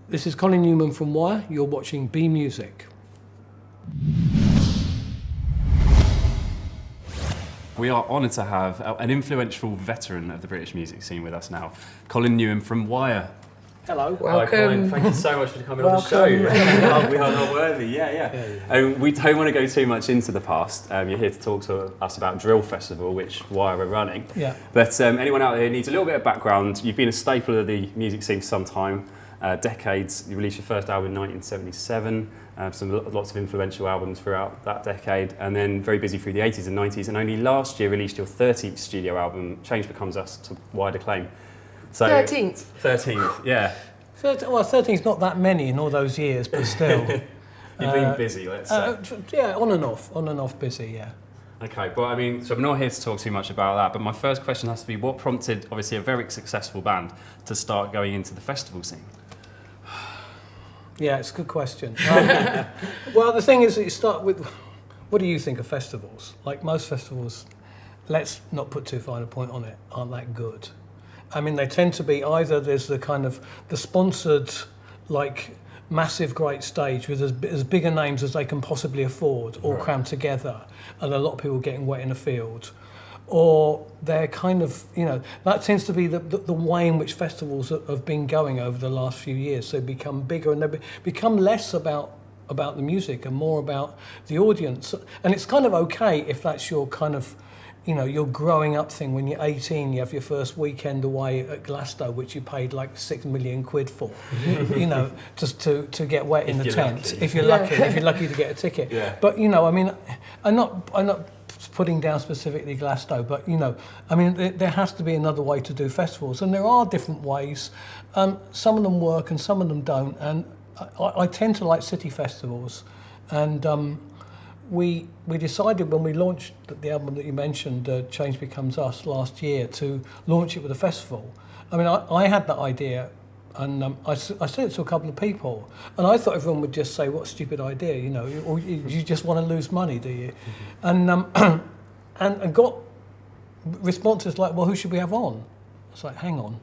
This is Colin Newman from Wire. You're watching Bmusic. We are honoured to have an influential veteran of the British music scene with us now, Colin Newman from Wire. Hello. Hi, Colin. Thank you so much for coming on the show. We are not worthy. Yeah. We don't want to go too much into the past. You're here to talk to us about Drill Festival, which Wire are running. Yeah. But anyone out there needs a little bit of background. You've been a staple of the music scene for some time, decades. You released your first album in 1977. Lots of influential albums throughout that decade, and then very busy through the 80s and 90s, and only last year released your 13th studio album, Change Becomes Us, to wide acclaim. So 13th? 13th, yeah. 13's not that many in all those years, but still. You've been busy, let's say. Yeah, on and off busy, yeah. Okay, but I mean, so I'm not here to talk too much about that, but my first question has to be, what prompted, obviously, a very successful band to start going into the festival scene? Yeah, it's a good question. Well, the thing is, that you start with, what do you think of festivals? Like most festivals, let's not put too fine a point on it, aren't that good. I mean, they tend to be either there's the kind of the sponsored, like massive great stage with as bigger names as they can possibly afford, all crammed together, and a lot of people getting wet in a field. Or they're kind of, that tends to be the way in which festivals have been going over the last few years. They become bigger and they become less about the music and more about the audience. And it's kind of okay if that's your kind of, your growing up thing. When you're 18, you have your first weekend away at Glasgow, which you paid like £6 million for, just to get wet in the tent. Lucky. If you're lucky to get a ticket. Yeah. But I mean, I'm not putting down specifically Glasgow, but there has to be another way to do festivals, and there are different ways. Some of them work and some of them don't, and I tend to like city festivals, and we decided when we launched the album that you mentioned, Change Becomes Us, last year, to launch it with a festival. I mean, I had that idea, and I said it to a couple of people, and I thought everyone would just say, "What a stupid idea!" Or you just want to lose money, do you? And got responses like, "Well, who should we have on?" I was like, "Hang on."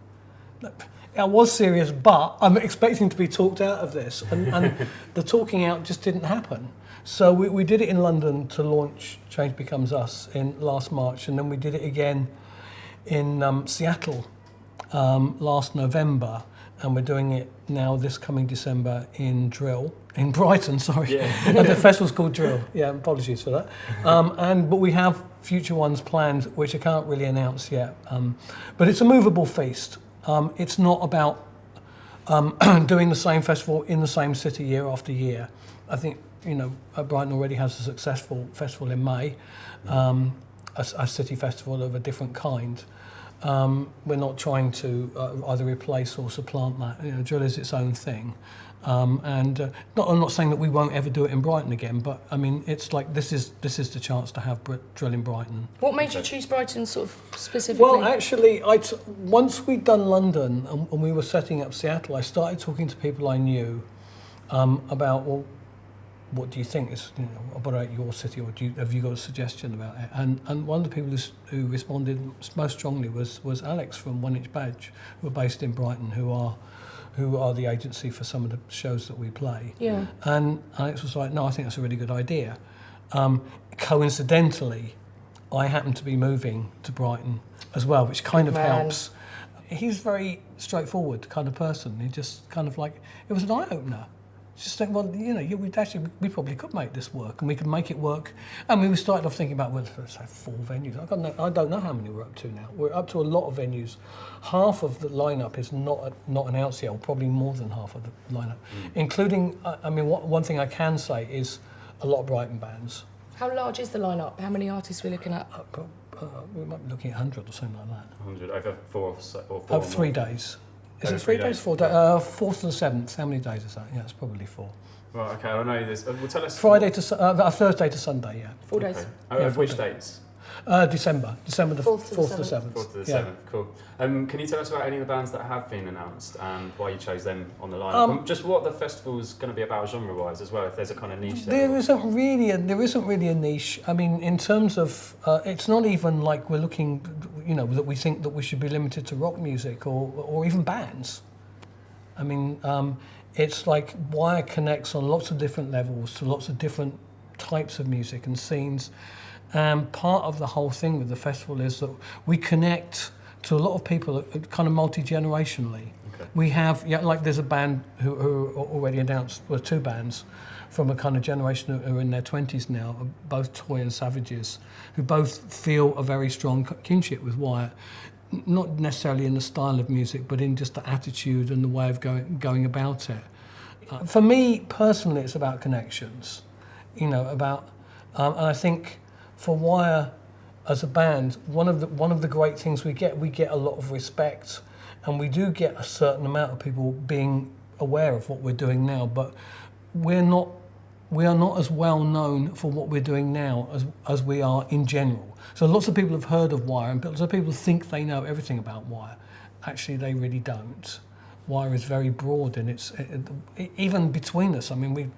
I was serious, but I'm expecting to be talked out of this, and the talking out just didn't happen. So we did it in London to launch Change Becomes Us in last March, and then we did it again in Seattle last November, and we're doing it now this coming December in Brighton, sorry. Yeah. The festival's called Drill. Yeah, apologies for that. But we have future ones planned, which I can't really announce yet. But it's a movable feast. It's not about doing the same festival in the same city year after year. I think, Brighton already has a successful festival in May, a city festival of a different kind. We're not trying to either replace or supplant that. Drill is its own thing. I'm not saying that we won't ever do it in Brighton again, but I mean, it's like this is the chance to have Drill in Brighton. What made you choose Brighton sort of specifically? Well, actually, once we'd done London and we were setting up Seattle, I started talking to people I knew about, well, what do you think is, about your city, or have you got a suggestion about it? And one of the people who responded most strongly was Alex from 1 Inch Badge, who are based in Brighton, who are the agency for some of the shows that we play. Yeah. And Alex was like, no, I think that's a really good idea. Coincidentally, I happen to be moving to Brighton as well, which kind of helps. He's a very straightforward kind of person. He just kind of like, it was an eye-opener. Just think, well, we probably could make this work, and we could make it work. And we started off thinking about, well, let's have 4 venues. I don't know how many we're up to now. We're up to a lot of venues. Half of the lineup is not announced yet, or probably more than half of the lineup, including. One thing I can say is a lot of Brighton bands. How large is the lineup? How many artists are we looking at? We might be looking at 100 or something like that. 100 over 4 or 4. Over 3 days. Is it 3 days? 4 days? 4th to the 7th. How many days is that? Yeah, it's probably 4. Right, okay, I know this. Well, tell us. Thursday to Sunday, yeah. 4 days. Okay. Which dates? December the 4th to the 7th. 4th to the 7th, cool. Can you tell us about any of the bands that have been announced and why you chose them on the lineup? Just what the festival's going to be about genre-wise as well, if there's a kind of niche there. There isn't really a niche. I mean, in terms of, it's not even like we're looking, that we think that we should be limited to rock music or even bands. I mean, it's like Wire connects on lots of different levels to lots of different types of music and scenes. And part of the whole thing with the festival is that we connect to a lot of people kind of multi-generationally. Okay. We have, like there's a band who already announced, well, 2 bands from a kind of generation who are in their 20s now, both Toy and Savages, who both feel a very strong kinship with Wire, not necessarily in the style of music, but in just the attitude and the way of going about it. For me personally, it's about connections, and I think for Wire as a band, one of the great things we get a lot of respect, and we do get a certain amount of people being aware of what we're doing now, but we are not as well known for what we're doing now as we are in general. So lots of people have heard of Wire, and lots of people think they know everything about Wire. Actually, they really don't. Wire is very broad, and even between us, I mean,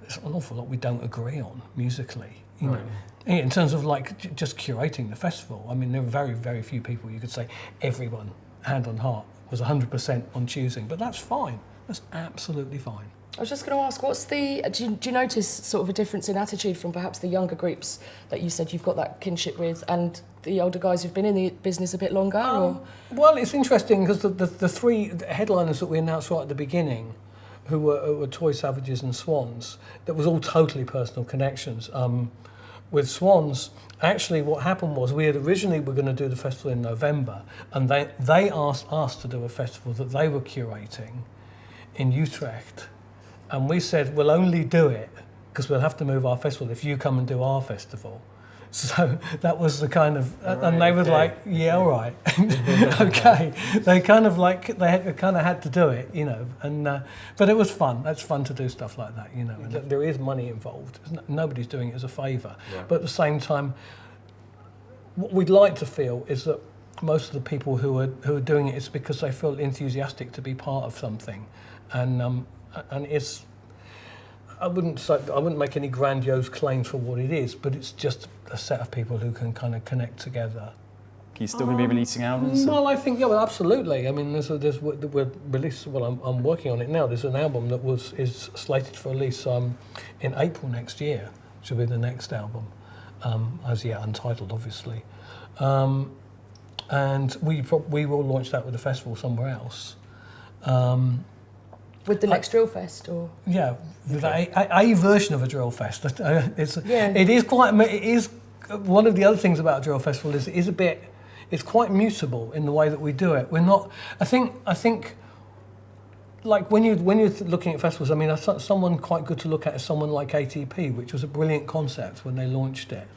there's an awful lot we don't agree on musically, you know. In terms of like just curating the festival, I mean, there are very, very few people you could say everyone, hand on heart, was 100% on choosing, but that's fine. That's absolutely fine. I was just going to ask, do you notice sort of a difference in attitude from perhaps the younger groups that you said you've got that kinship with, and the older guys who've been in the business a bit longer? Well, it's interesting because the 3 headliners that we announced right at the beginning, who were Toy, Savages and Swans, that was all totally personal connections. With Swans, actually what happened was we were going to do the festival in November, and they asked us to do a festival that they were curating in Utrecht. And we said, we'll only do it because we'll have to move our festival if you come and do our festival. So that was the kind of, and they were like, yeah, all right, okay. They kind of had to do it, and but it was fun. That's fun to do stuff like that, And there is money involved. Nobody's doing it as a favour, but at the same time, what we'd like to feel is that most of the people who are doing it is because they feel enthusiastic to be part of something, and it's. I wouldn't make any grandiose claims for what it is, but it's just a set of people who can kind of connect together. Are you still going to be releasing albums? Well, I think, well, absolutely. I mean, I'm working on it now. There's an album that is slated for release in April next year, which will be the next album, as yet untitled, obviously. And we will launch that with a festival somewhere else. With the next Drill Fest, or? Yeah, with a version of a Drill Fest. It is one of the other things about a Drill Festival is it's quite mutable in the way that we do it. We're not. I think, like when you're looking at festivals, I mean, someone quite good to look at is someone like ATP, which was a brilliant concept when they launched it.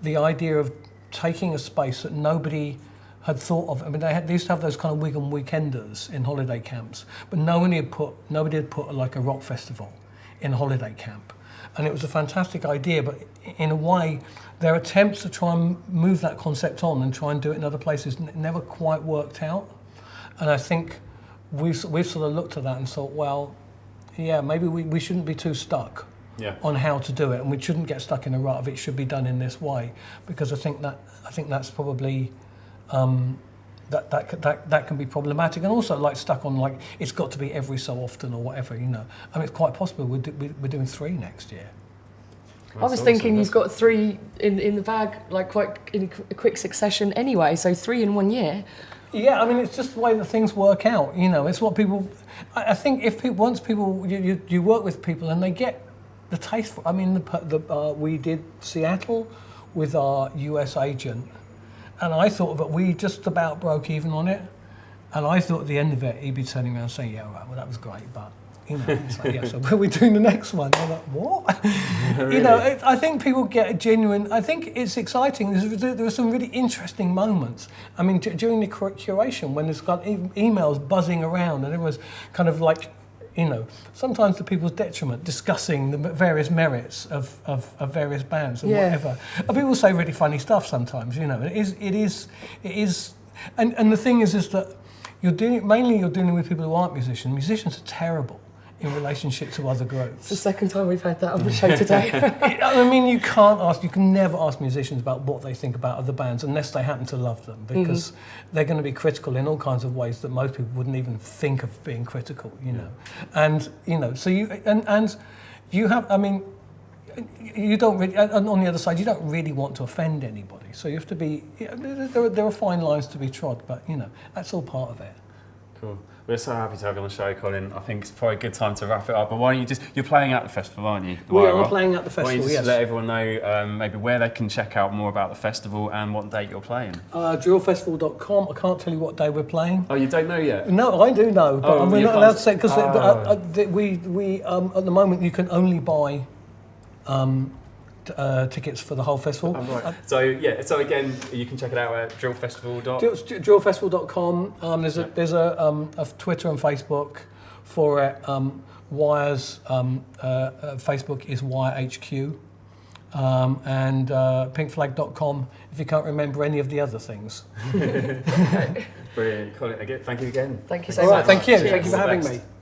The idea of taking a space that nobody had thought of. I mean, they used to have those kind of Wigan weekenders in holiday camps, but nobody had put like a rock festival in a holiday camp, and it was a fantastic idea. But in a way, their attempts to try and move that concept on and try and do it in other places never quite worked out. And I think we've sort of looked at that and thought, well, yeah, maybe we shouldn't be too stuck on how to do it, and we shouldn't get stuck in a rut of it should be done in this way, because I think that's probably. That can be problematic, and also like stuck on like it's got to be every so often or whatever, I mean, it's quite possible we're doing 3 next year. I was thinking you've got 3 in the bag, like quite in a quick succession anyway, so 3 in 1 year. Yeah, I mean, it's just the way that things work out, it's what people, I think once people, you work with people and they get the taste for, I mean, we did Seattle with our US agent. And I thought that we just about broke even on it. And I thought at the end of it, he'd be turning around saying, yeah, right, well, that was great, but, it's like, yeah, so when are we doing the next one? I'm like, what? Really? I think people get a genuine, I think it's exciting. There are some really interesting moments. I mean, during the curation, when there's got emails buzzing around and everyone's kind of like, sometimes to people's detriment, discussing the various merits of various bands and whatever. And people say really funny stuff sometimes, It is, and the thing is that you're dealing with people who aren't musicians. Musicians are terrible in relationship to other It's the groups. second time we've had that on the show today. I mean, you can never ask musicians about what they think about other bands unless they happen to love them, because they're going to be critical in all kinds of ways that most people wouldn't even think of being critical, you know. And, you know, so you have, I mean, you don't really, and on the other side, you don't really want to offend anybody. So you have to be, there are fine lines to be trod, but, you know, that's all part of it. Cool. We're so happy to have you on the show, Colin. I think it's probably a good time to wrap it up. But why don't you you're playing at the festival, aren't you? We are playing at the Why don't festival, you just yes. let everyone know maybe where they can check out more about the festival and what date you're playing? Drillfestival.com. I can't tell you what day we're playing. Oh, you don't know yet? No, I do know, but we're you not can't allowed to say, because Oh. we at the moment you can only buy tickets for the whole festival. Oh, right. So again, you can check it out at drillfestival. Drillfestival.com. There's a Twitter and Facebook for it. Wire's Facebook is WireHQ, and pinkflag.com if you can't remember any of the other things. Brilliant, Colin. Again, thank you again. Thank you so All much. right, thank you. Cheers. Thank you for All the having best. me.